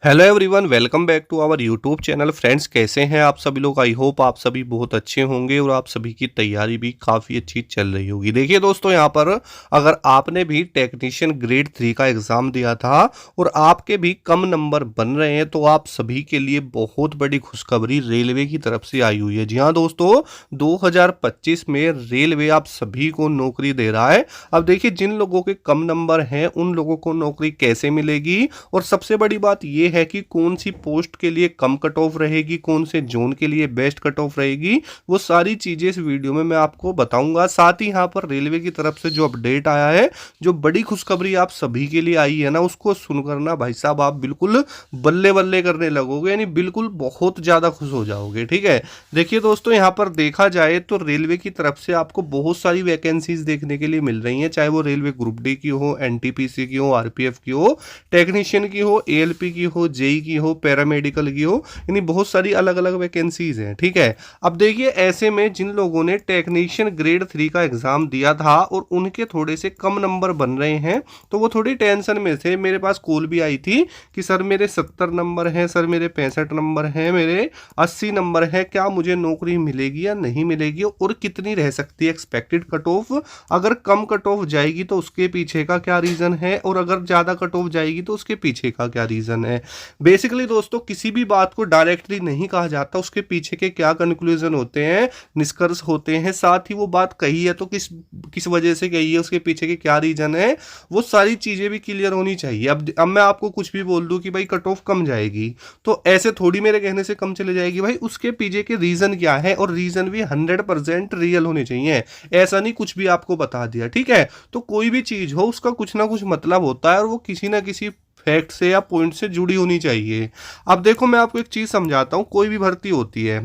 Hello everyone, welcome back to our YouTube channel. Friends, कैसे हैं आप सभी लोग? आई होप आप सभी बहुत अच्छे होंगे और आप सभी की तैयारी भी काफ़ी अच्छी चल रही होगी। देखिए दोस्तों, यहाँ पर अगर आपने भी टेक्नीशियन ग्रेड 3 का एग्ज़ाम दिया था और आपके भी कम नंबर बन रहे हैं, तो आप सभी के लिए बहुत बड़ी खुशखबरी रेलवे की तरफ से आई हुई है। जी हाँ दोस्तों, 2025 में रेलवे आप सभी को नौकरी दे रहा है। अब देखिए, जिन लोगों के कम नंबर हैं उन लोगों को नौकरी कैसे मिलेगी, और सबसे बड़ी बात यह है कि कौन सी पोस्ट के लिए कम कट ऑफ रहेगी, कौन से जोन के लिए बेस्ट कट ऑफ रहेगी, वो सारी चीजें इस वीडियो में मैं आपको बताऊंगा। साथ ही यहाँ पर रेलवे की तरफ से जो अपडेट आया है, जो बड़ी खुशखबरी आप सभी के लिए आई है ना, उसको सुनकर ना भाई साहब आप बिल्कुल बल्ले बल्ले करने लगोगे, यानी बिल्कुल बहुत ज्यादा खुश हो जाओगे। ठीक है, देखिए दोस्तों, यहाँ पर देखा जाए तो रेलवे की तरफ से आपको बहुत सारी वैकेंसीज देखने के लिए मिल रही हैं, चाहे वो रेलवे ग्रुप डी की हो, एनटीपीसी की हो, आरपीएफ की हो, टेक्नीशियन की हो, एएलपी की हो, जेई की हो, पैरामेडिकल की हो, यानी बहुत सारी अलग अलग वैकेंसीज हैं। ठीक है, अब देखिए, ऐसे में जिन लोगों ने टेक्नीशियन ग्रेड 3 का एग्जाम दिया था और उनके थोड़े से कम नंबर बन रहे हैं, तो वो थोड़ी टेंशन में थे। मेरे पास कॉल भी आई थी कि सर मेरे 70 नंबर हैं, सर मेरे 65 नंबर हैं, मेरे 80 नंबर हैं, क्या मुझे नौकरी मिलेगी या नहीं मिलेगी, और कितनी रह सकती है एक्सपेक्टेड कट ऑफ। अगर कम कट ऑफ जाएगी तो उसके पीछे का क्या रीज़न है, और अगर ज़्यादा कट ऑफ जाएगी तो उसके पीछे का क्या रीज़न है। बेसिकली दोस्तों, किसी भी बात को डायरेक्टली नहीं कहा जाता, उसके पीछे के क्या कंक्लूजन होते हैं, निष्कर्ष होते हैं, साथ ही वो बात कही है तो किस किस वजह से कही है, उसके पीछे के क्या रीज़न है, वो सारी चीज़ें भी क्लियर होनी चाहिए। अब मैं आपको कुछ भी बोल दूं कि भाई कट ऑफ कम जाएगी, तो ऐसे थोड़ी मेरे कहने से कम चले जाएगी। भाई उसके पीछे के रीज़न क्या है, और रीज़न भी 100% रियल होने चाहिए। ऐसा नहीं कुछ भी आपको बता दिया। ठीक है, तो कोई भी चीज़ हो उसका कुछ ना कुछ मतलब होता है, और वो किसी ना किसी फैक्ट से या पॉइंट से जुड़ी होनी चाहिए। अब देखो, मैं आपको एक चीज़ समझाता हूँ। कोई भी भर्ती होती है,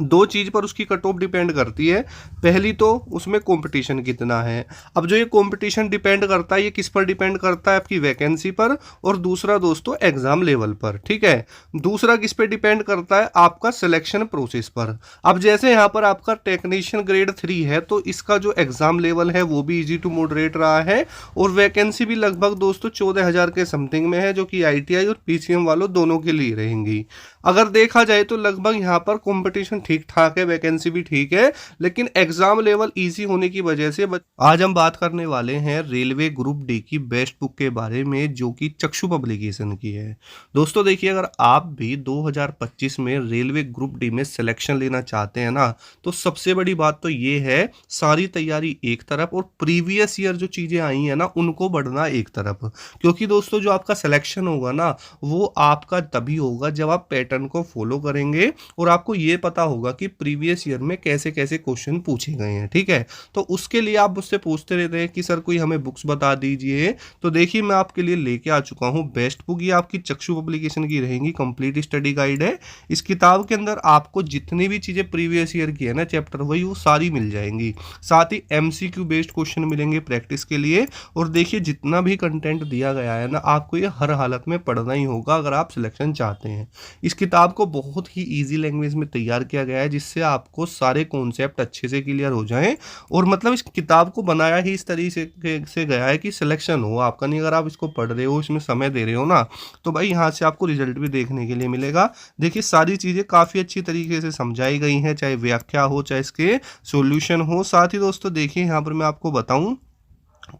दो चीज पर उसकी कट ऑफ डिपेंड करती है। पहली तो उसमें कंपटीशन कितना है। अब जो ये कंपटीशन डिपेंड करता है, ये किस पर डिपेंड करता है? आपकी वैकेंसी पर। और दूसरा दोस्तों, एग्जाम लेवल पर। ठीक है, दूसरा किस पे डिपेंड करता है? आपका सिलेक्शन प्रोसेस पर। अब जैसे यहाँ पर आपका टेक्नीशियन ग्रेड 3 है, तो इसका जो एग्जाम लेवल है वो भी इजी टू मॉडरेट रहा है, और वैकेंसी भी लगभग दोस्तों 14,000 के समथिंग में है, जो कि आईटीआई और पीसीएम वालों दोनों के लिए रहेंगी। अगर देखा जाए तो लगभग यहाँ पर कंपटीशन ठीक ठाक है, वैकेंसी भी ठीक है, लेकिन एग्जाम लेवल इजी होने की वजह से आज हम बात करने वाले हैं रेलवे ग्रुप डी की बेस्ट बुक के बारे में, जो कि चक्षु पब्लिकेशन की है। दोस्तों देखिए, अगर आप भी 2025 में रेलवे ग्रुप डी में सिलेक्शन लेना चाहते हैं ना, तो सबसे बड़ी बात तो ये है, सारी तैयारी एक तरफ और प्रीवियस ईयर जो चीज़ें आई हैं ना, उनको बढ़ना एक तरफ। क्योंकि दोस्तों, जो आपका सिलेक्शन होगा ना, वो आपका तभी होगा जब आप पैटर्न को फॉलो करेंगे और आपको ये पता होगा कि प्रीवियस ईयर में कैसे कैसे क्वेश्चन पूछे गए हैं। ठीक है, तो उसके लिए आप मुझसे पूछते रहते हैं कि सर कोई हमें बुक्स बता दीजिए। तो देखिए, मैं आपके लिए लेके आ चुका हूँ बेस्ट बुक। ये आपकी चक्षु पब्लिकेशन की रहेंगी, कंप्लीट स्टडी गाइड है। इस किताब के अंदर आपको जितनी भी चीज़ें प्रीवियस ईयर की है ना, चैप्टर वही, वो सारी मिल जाएंगी। साथ ही एमसीक्यू बेस्ड क्वेश्चन मिलेंगे प्रैक्टिस के लिए। और देखिए, जितना भी कंटेंट दिया गया है ना, आपको ये हर हालत में पढ़ना ही होगा अगर आप सिलेक्शन चाहते हैं। इस किताब को बहुत ही इजी लैंग्वेज में तैयार किया गया है, जिससे आपको सारे कॉन्सेप्ट अच्छे से क्लियर हो जाएं। और मतलब इस किताब को बनाया ही इस तरीके से गया है कि सिलेक्शन हो आपका। नहीं, अगर आप इसको पढ़ रहे हो, इसमें समय दे रहे हो ना, तो भाई यहाँ से आपको रिजल्ट भी देखने के लिए मिलेगा। देखिए, सारी चीज़ें काफ़ी अच्छी तरीके से समझाई गई हैं, चाहे व्याख्या हो, चाहे इसके सॉल्यूशन हो। साथ ही दोस्तों देखिए, यहाँ पर मैं आपको बताऊँ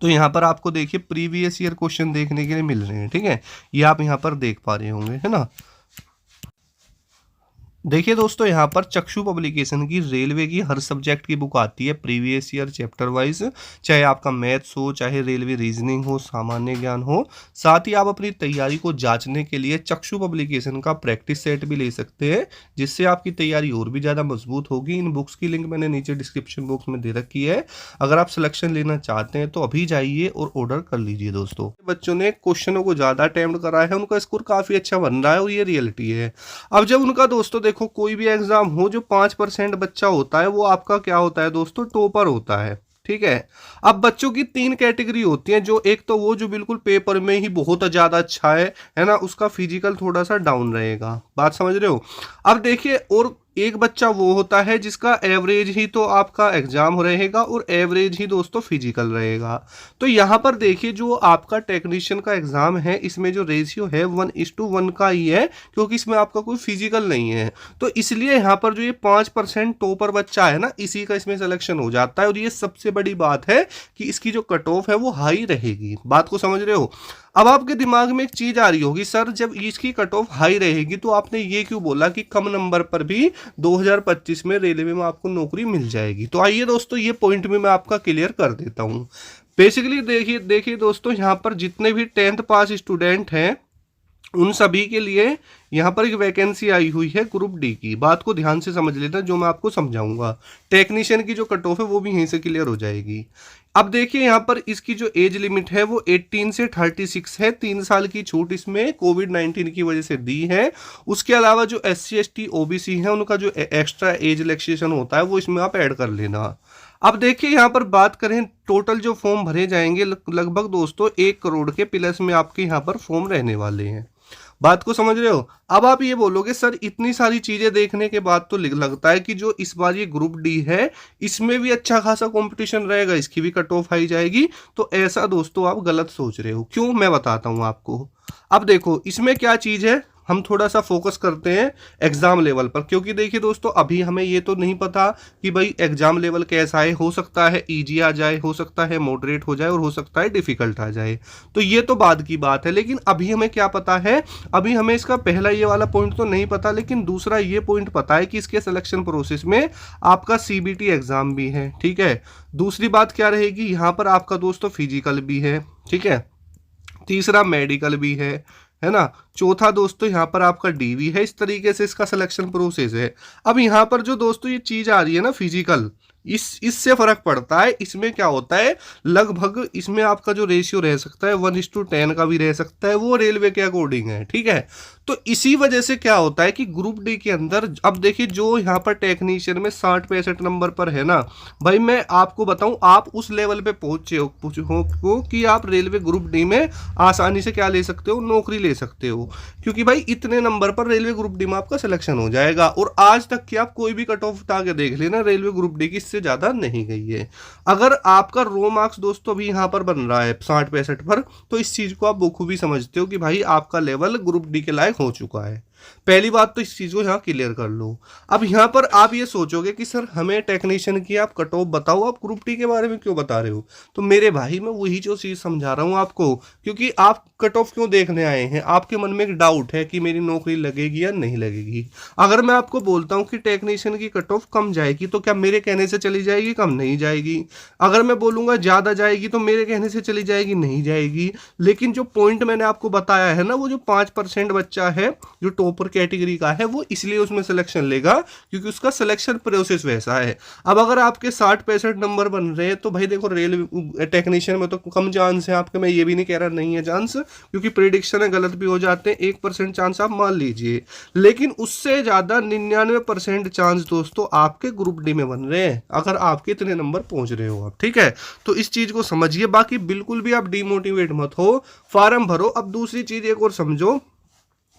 तो यहाँ पर आपको देखिए प्रीवियस ईयर क्वेश्चन देखने के लिए मिल रहे हैं। ठीक है, ये आप यहाँ पर देख पा रहे होंगे, है ना। देखिए दोस्तों, यहाँ पर चक्षु पब्लिकेशन की रेलवे की हर सब्जेक्ट की बुक आती है प्रीवियस ईयर चैप्टर वाइज, चाहे आपका मैथ्स हो, चाहे रेलवे रीजनिंग हो, सामान्य ज्ञान हो। साथ ही आप अपनी तैयारी को जांचने के लिए चक्षु पब्लिकेशन का प्रैक्टिस सेट भी ले सकते हैं, जिससे आपकी तैयारी और भी ज़्यादा मजबूत होगी। इन बुक्स की लिंक मैंने नीचे डिस्क्रिप्शन बॉक्स में दे रखी है। अगर आप सिलेक्शन लेना चाहते हैं तो अभी जाइए और ऑर्डर कर लीजिए। दोस्तों, बच्चों ने क्वेश्चनों को ज़्यादा अटेम्प्ट करा है, उनका स्कोर काफ़ी अच्छा बन रहा है, और ये रियलिटी है। अब जब उनका दोस्तों देखो, कोई भी एग्जाम हो, जो 5% बच्चा होता है वो आपका क्या होता है दोस्तों, टॉपर होता है। ठीक है, अब बच्चों की 3 कैटेगरी होती है। जो एक तो वो जो बिल्कुल पेपर में ही बहुत ज्यादा अच्छा है ना, उसका फिजिकल थोड़ा सा डाउन रहेगा। बात समझ रहे हो? अब देखिए, और एक बच्चा वो होता है जिसका एवरेज ही तो आपका एग्जाम रहेगा और एवरेज ही दोस्तों फिजिकल रहेगा। तो यहाँ पर देखिए जो आपका टेक्नीशियन का एग्जाम है इसमें जो रेशियो है 1:1 का ही है, क्योंकि इसमें आपका कोई फिजिकल नहीं है। तो इसलिए यहाँ पर जो ये 5% टॉपर बच्चा है ना, इसी का इसमें सिलेक्शन हो जाता है। और ये सबसे बड़ी बात है कि इसकी जो कट ऑफ है वो हाई रहेगी। बात को समझ रहे हो? अब आपके दिमाग में एक चीज आ रही होगी, सर जब इसकी कट ऑफ हाई रहेगी तो आपने ये क्यों बोला कि कम नंबर पर भी 2025 में रेलवे में आपको नौकरी मिल जाएगी? तो आइए दोस्तों ये पॉइंट भी मैं आपका क्लियर कर देता हूँ। बेसिकली देखिए देखिए दोस्तों, यहाँ पर जितने भी 10th पास स्टूडेंट हैं उन सभी के लिए यहाँ पर एक वैकेंसी आई हुई है ग्रुप डी की। बात को ध्यान से समझ लेना जो मैं आपको समझाऊंगा। टेक्नीशियन की जो कट ऑफ है वो भी यहीं से क्लियर हो जाएगी। अब देखिए यहाँ पर इसकी जो एज लिमिट है वो 18 से 36 है। 3 साल की छूट इसमें कोविड-19 की वजह से दी है। उसके अलावा जो SC ST OBC है उनका जो एक्स्ट्रा एज रिलैक्सेशन होता है वो इसमें आप ऐड कर लेना। अब देखिए यहाँ पर बात करें टोटल जो फॉर्म भरे जाएंगे लगभग दोस्तों 1 करोड़ के प्लस में आपके यहाँ पर फॉर्म रहने वाले हैं। बात को समझ रहे हो? अब आप ये बोलोगे सर इतनी सारी चीजें देखने के बाद तो लगता है कि जो इस बार ये ग्रुप डी है इसमें भी अच्छा खासा कंपटीशन रहेगा, इसकी भी कट ऑफ आई जाएगी। तो ऐसा दोस्तों आप गलत सोच रहे हो। क्यों, मैं बताता हूं आपको। अब देखो इसमें क्या चीज है, हम थोड़ा सा फोकस करते हैं एग्जाम लेवल पर, क्योंकि देखिए दोस्तों अभी हमें ये तो नहीं पता कि भाई एग्जाम लेवल कैसा है। हो सकता है इजी आ जाए, हो सकता है मॉडरेट हो जाए और हो सकता है डिफिकल्ट आ जाए। तो ये तो बाद की बात है। लेकिन अभी हमें क्या पता है, अभी हमें इसका पहला ये वाला पॉइंट तो नहीं पता, लेकिन दूसरा ये पॉइंट पता है कि इसके सिलेक्शन प्रोसेस में आपका CBT एग्जाम भी है। ठीक है, दूसरी बात क्या रहेगी, यहाँ पर आपका दोस्तों फिजिकल भी है। ठीक है, तीसरा मेडिकल भी है ना। चौथा दोस्तों यहाँ पर आपका DV है। इस तरीके से इसका सिलेक्शन प्रोसेस है। अब यहाँ पर जो दोस्तों ये चीज आ रही है ना फिजिकल, इससे फर्क पड़ता है। इसमें क्या होता है, लगभग इसमें आपका जो रेशियो रह सकता है 1:10 का भी रह सकता है, वो रेलवे के अकॉर्डिंग है। ठीक है, तो इसी वजह से क्या होता है कि ग्रुप डी के अंदर अब देखिए जो यहाँ पर टेक्नीशियन में 60-65 नंबर पर है ना, भाई मैं आपको बताऊं आप उस लेवल पे पहुंचे हो कि आप रेलवे ग्रुप डी में आसानी से क्या ले सकते हो, नौकरी ले सकते हो। क्योंकि भाई इतने नंबर पर रेलवे ग्रुप डी में आपका सिलेक्शन हो जाएगा। और आज तक की आप कोई भी कट ऑफ उठा के देख लेना, रेलवे ग्रुप डी की से ज्यादा नहीं गई है। अगर आपका रो मार्क्स दोस्तों भी यहाँ पर बन रहा है 60-65 पर, तो इस चीज को आप बखूबी समझते हो कि भाई आपका लेवल ग्रुप डी के लायक हो चुका है। पहली बात तो इस चीज को यहाँ क्लियर कर लो। अब यहाँ पर आप ये सोचोगे कि सर हमें टेक्नीशियन की आप कट ऑफ बताओ, आप ग्रुप टी के बारे में क्यों बता रहे हो? तो मेरे भाई मैं वही जो चीज समझा रहा हूँ आपको, क्योंकि आप कट ऑफ क्यों देखने आए हैं, आपके मन में एक डाउट है कि मेरी नौकरी लगेगी या नहीं लगेगी। अगर मैं आपको बोलता हूँ कि टेक्नीशियन की कट ऑफ कम जाएगी तो क्या मेरे कहने से चली जाएगी? कम नहीं जाएगी। अगर मैं बोलूंगा ज्यादा जाएगी तो मेरे कहने से चली जाएगी? नहीं जाएगी। लेकिन जो पॉइंट मैंने आपको बताया है ना, वो जो 5% बच्चा है जो टॉपर कैटेगरी का है, वो इसलिए उसमें सिलेक्शन लेगा क्योंकि उसका सिलेक्शन प्रोसेस वैसा है। अब अगर आपके 60-65 नंबर बन रहे हैं तो भाई देखो रेलवे टेक्नीशियन में तो कम चांस है आपके, मैं ये भी नहीं कह रहा नहीं है चांस, क्योंकि प्रेडिक्शन है गलत भी हो जाते हैं। 1% चांस आप मान लीजिए, लेकिन उससे ज्यादा 99% चांस दोस्तों आपके ग्रुप डी में बन रहे हैं, अगर आपके इतने नंबर पहुंच रहे हो आप। ठीक है, तो इस चीज को समझिए। बाकी बिल्कुल भी आप डिमोटिवेट मत हो, फॉर्म भरो। अब दूसरी चीज एक और समझो,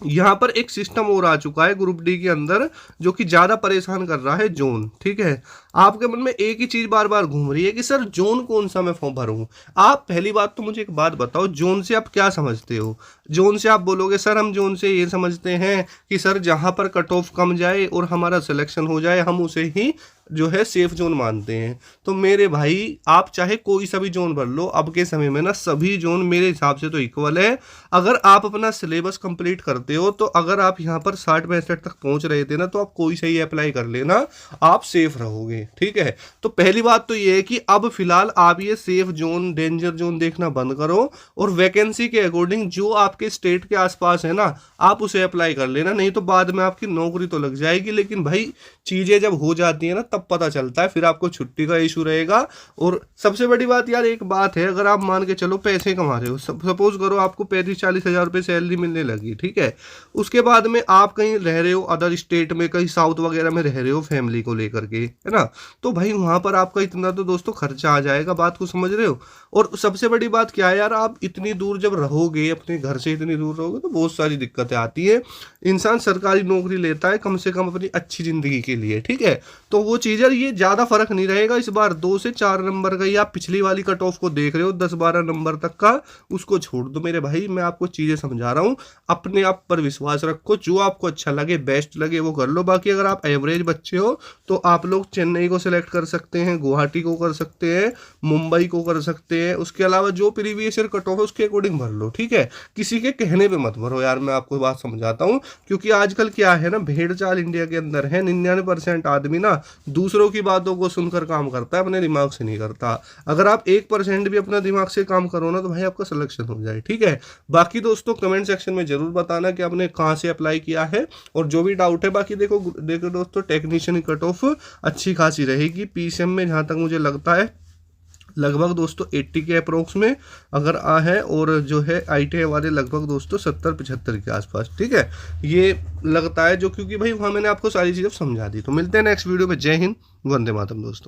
यहाँ पर एक सिस्टम और आ चुका है ग्रुप डी के अंदर जो कि ज्यादा परेशान कर रहा है, जोन। ठीक है, आपके मन में एक ही चीज बार बार घूम रही है कि सर जोन कौन सा मैं फॉर्म भरूं। आप पहली बात तो मुझे एक बात बताओ, जोन से आप क्या समझते हो? जोन से आप बोलोगे सर हम जोन से ये समझते हैं कि सर जहां पर कट ऑफ कम जाए और हमारा सिलेक्शन हो जाए हम उसे ही जो है सेफ जोन मानते हैं। तो मेरे भाई आप चाहे कोई सा भी जोन भर लो, अब के समय में ना सभी जोन मेरे हिसाब से तो इक्वल है। अगर आप अपना सिलेबस कंप्लीट करते हो तो अगर आप यहाँ पर 60-65 तक पहुंच रहे थे ना, तो आप कोई सही अप्लाई कर लेना, आप सेफ रहोगे। ठीक है, तो पहली बात तो ये है कि अब फिलहाल आप ये सेफ जोन डेंजर जोन देखना बंद करो और वैकेंसी के अकॉर्डिंग जो आपके स्टेट के आसपास है ना, आप उसे अप्लाई कर लेना। नहीं तो बाद में आपकी नौकरी तो लग जाएगी, लेकिन भाई चीजें जब हो जाती है ना तब पता चलता है, फिर आपको छुट्टी का इशू रहेगा। और सबसे बड़ी बात यार एक बात है, अगर आप मान के चलो पैसे कमा रहे हो, सपोज करो आपको 35-40 हजार रुपये सैलरी मिलने लगी। ठीक है, उसके बाद में आप कहीं रह रहे हो अदर स्टेट में, कहीं साउथ वगैरह में रह रहे हो फैमिली को लेकर के, है ना, तो भाई वहां पर आपका इतना तो दोस्तों खर्चा आ जाएगा। बात को समझ रहे हो? और सबसे बड़ी बात क्या है यार, आप इतनी दूर जब रहोगे, अपने घर से इतनी दूर रहोगे तो बहुत सारी दिक्कतें आती है। इंसान सरकारी नौकरी लेता है कम से कम अपनी अच्छी ज़िंदगी के लिए, ठीक है। तो वो चीज़ है, ये ज़्यादा फर्क नहीं रहेगा इस बार, 2 से 4 नंबर का, या पिछली वाली कट ऑफ को देख रहे हो 10-12 नंबर तक का, उसको छोड़ दो मेरे भाई। मैं आपको चीज़ें समझा रहा हूँ, अपने आप पर विश्वास रखो, जो आपको अच्छा लगे, बेस्ट लगे वो कर लो। बाकी अगर आप एवरेज बच्चे हो तो आप लोग चेन्नई को सिलेक्ट कर सकते हैं, गुवाहाटी को कर सकते हैं, मुंबई को कर सकते हैं। उसके अलावा जो प्रीवियस ईयर कट ऑफ है उसके अकॉर्डिंग भर लो, ठीक है। किसी के कहने पे मत भरो यार, मैं आपको बात समझाता हूँ। क्योंकि आजकल क्या है ना, भेड़ चाल इंडिया के अंदर है, 99% आदमी ना दूसरों की बातों को सुनकर काम करता है, अपने दिमाग से नहीं करता। अगर आप 1% भी अपना दिमाग से काम करो ना तो भाई आपका सिलेक्शन हो जाए, ठीक है। बाकी दोस्तों कमेंट सेक्शन में जरूर बताना कि आपने कहाँ से अप्लाई किया है और जो भी डाउट है। बाकी देखो देखो दोस्तों, टेक्नीशियन की कट ऑफ अच्छी खासी रहेगी पीसीएम में, जहाँ तक मुझे लगता है लगभग दोस्तों 80 के अप्रोक्स में अगर आ है, और जो है आईटीआई वाले लगभग दोस्तों 70-75 के आसपास, ठीक है। ये लगता है जो, क्योंकि भाई वहाँ मैंने आपको सारी चीज़ें समझा दी। तो मिलते हैं नेक्स्ट वीडियो में। जय हिंद, वंदे मातरम दोस्तों।